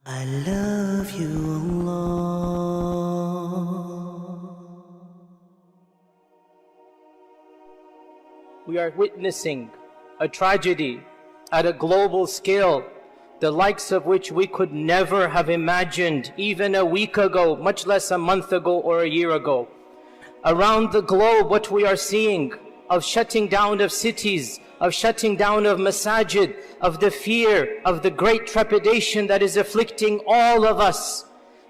I love you, Allah. We are witnessing a tragedy at a global scale, the likes of which we could never have imagined even a week ago, much less a month ago or a year ago. Around the globe, what we are seeing of shutting down of cities, of shutting down of masajid, of the fear, of the great trepidation that is afflicting all of us.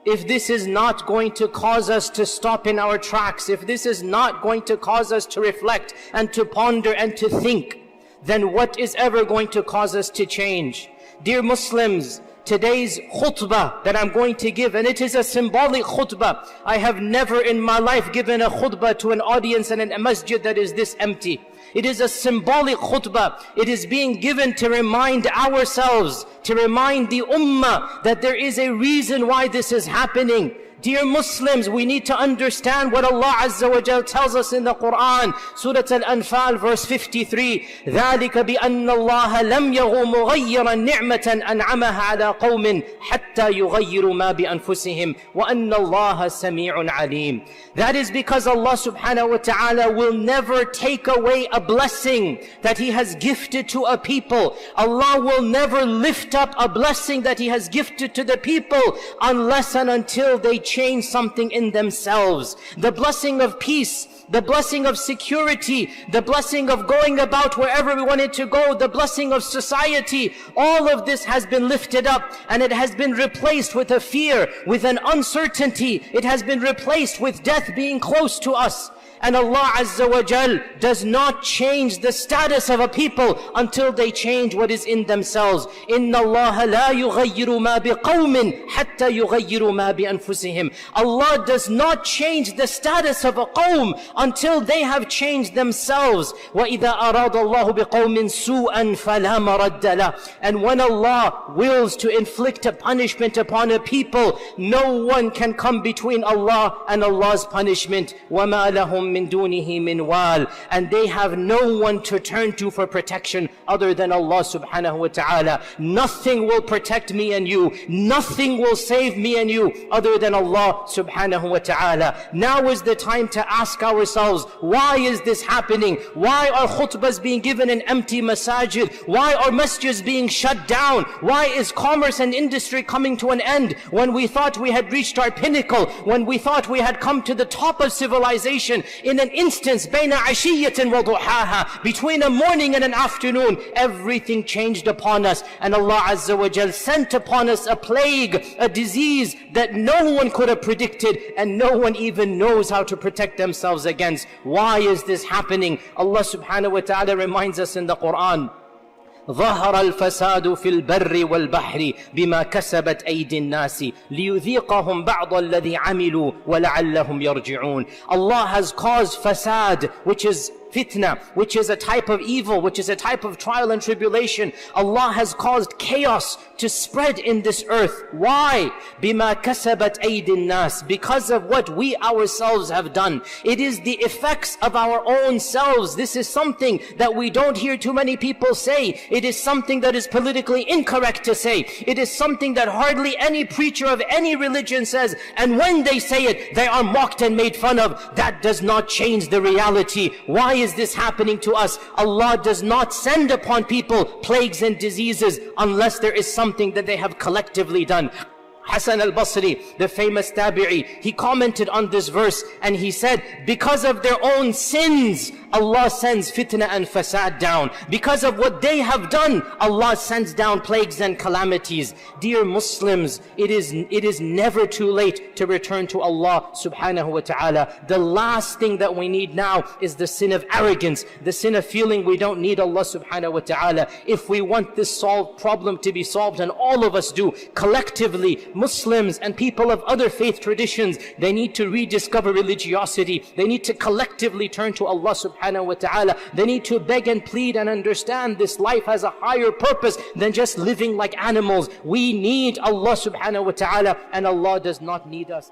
If this is not going to cause us to stop in our tracks, if this is not going to cause us to reflect and to ponder and to think, then what is ever going to cause us to change? Dear Muslims, today's khutbah that I'm going to give, and it is a symbolic khutbah. I have never in my life given a khutbah to an audience and a masjid that is this empty. It is a symbolic khutbah. It is being given to remind ourselves, to remind the ummah that there is a reason why this is happening. Dear Muslims, we need to understand what Allah Azza wa Jal tells us in the Quran. Surah Al-Anfal, verse 53. ذَلِكَ بِأَنَّ اللَّهَ لَمْ يَغُ مُغَيِّرًا نِعْمَةً أَنْعَمَهَا عَلَىٰ قَوْمٍ حَتَّى يُغَيِّرُوا مَا بِأَنفُسِهِمْ وَأَنَّ اللَّهَ سَمِيعٌ عَلِيمٌ. That is because Allah subhanahu wa ta'ala will never take away a blessing that He has gifted to a people. Allah will never lift up a blessing that He has gifted to the people unless and until they change something in themselves. The blessing of peace, the blessing of security, the blessing of going about wherever we wanted to go, the blessing of society, all of this has been lifted up and it has been replaced with a fear, with an uncertainty. It has been replaced with death being close to us. And Allah Azza wa Jal does not change the status of a people until they change what is in themselves. إِنَّ اللَّهَ لَا يُغَيِّرُ مَا بِقَوْمٍ حَتَّى يُغَيِّرُوا مَا بِأَنفُسِهِمْ. Allah does not change the status of a qawm until they have changed themselves. وَإِذَا أَرَادَ اللَّهُ بِقَوْمٍ سُوءًا فَلَا مَرَدَّ لَهُ. And when Allah wills to inflict a punishment upon a people, no one can come between Allah and Allah's punishment. وَمَا لَهُمْ مِن دُونِهِ مِنْ وَالٍ. And they have no one to turn to for protection other than Allah subhanahu wa ta'ala. Nothing will protect me and you. Nothing will save me and you other than Allah subhanahu wa ta'ala. Now is the time to ask ourselves, why is this happening? Why are khutbahs being given in empty masajid? Why are masjids being shut down? Why is commerce and industry coming to an end when we thought we had reached our pinnacle, when we thought we had come to the top of civilization? In an instance, بَيْنَ عَشِيَّةٍ وَضُحَاهَا, between a morning and an afternoon, everything changed upon us. And Allah Azza wa Jal sent upon us a plague, a disease that no one could have predicted and no one even knows how to protect themselves against. Why is this happening? Allah subhanahu wa ta'ala reminds us in the Quran, ظهر الفساد في البر والبحر بما كسبت أيدي الناس ليذيقهم بعض الذي عملوا ولعلهم يرجعون. Allah has caused fasad, which is fitna, which is a type of evil, which is a type of trial and tribulation. Allah has caused chaos to spread in this earth. Why? بِمَا كَسَبَتْ أَيْدِ النَّاسِ. Because of what we ourselves have done. It is the effects of our own selves. This is something that we don't hear too many people say. It is something that is politically incorrect to say. It is something that hardly any preacher of any religion says. And when they say it, they are mocked and made fun of. That does not change the reality. Why is this happening to us? Allah does not send upon people plagues and diseases unless there is something that they have collectively done. Hasan al-Basri, the famous tabi'i, he commented on this verse and he said, because of their own sins, Allah sends fitna and fasad down. Because of what they have done, Allah sends down plagues and calamities. Dear Muslims, it is never too late to return to Allah subhanahu wa ta'ala. The last thing that we need now is the sin of arrogance, the sin of feeling we don't need Allah subhanahu wa ta'ala. If we want this problem to be solved, and all of us do, collectively, Muslims and people of other faith traditions, they need to rediscover religiosity. They need to collectively turn to Allah subhanahu wa ta'ala. They need to beg and plead and understand this life has a higher purpose than just living like animals. We need Allah subhanahu wa ta'ala, and Allah does not need us.